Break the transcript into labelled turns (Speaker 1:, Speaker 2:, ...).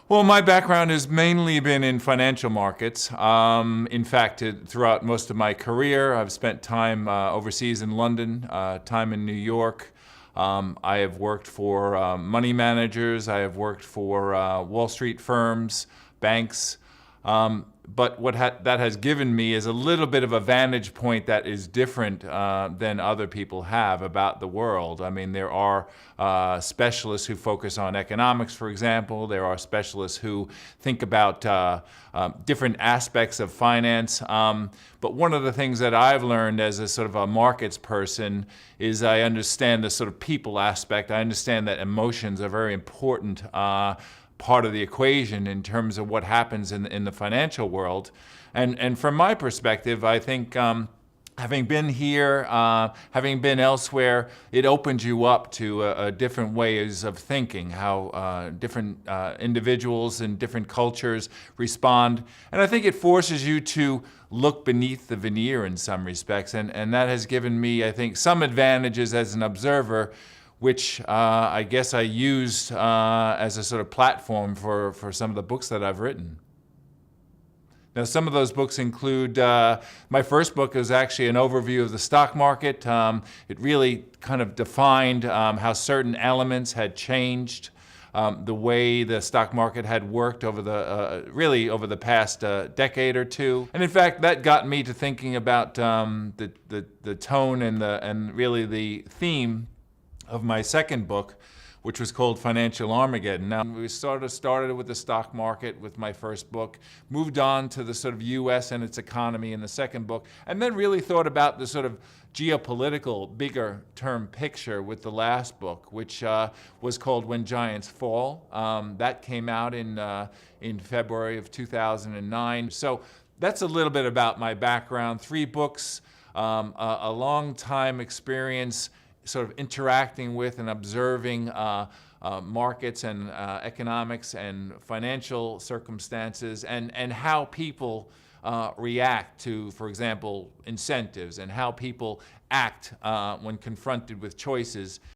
Speaker 1: Well, my background has mainly been in financial markets. In fact, throughout most of my career, I've spent time overseas in London, time in New York. I have worked for money managers. I have worked for Wall Street firms, banks. But what that has given me is a little bit of a vantage point that is different than other people have about the world. I mean, there are specialists who focus on economics, for example. There are specialists who think about different aspects of finance. But one of the things that I've learned as a sort of a markets person is I understand the sort of people aspect. I understand that emotions are very important part of the equation in terms of what happens in the financial world. And from my perspective, I think having been here, having been elsewhere, it opens you up to different ways of thinking, how different individuals and different cultures respond. And I think it forces you to look beneath the veneer in some respects. And that has given me, I think, some advantages as an observer, which I guess I used as a sort of platform for some of the books that I've written. Now, some of those books include, my first book is actually an overview of the stock market. It really kind of defined how certain elements had changed, the way the stock market had worked over really over the past decade or two. And in fact, that got me to thinking about the tone and really the theme of my second book, which was called Financial Armageddon. Now, we sort of started with the stock market with my first book, moved on to the sort of US and its economy in the second book, and then really thought about the sort of geopolitical, bigger term picture with the last book, which was called When Giants Fall. That came out in February of 2009. So that's a little bit about my background. 3 books, a long time experience sort of interacting with and observing markets and economics and financial circumstances and how people react to, for example, incentives and how people act when confronted with choices.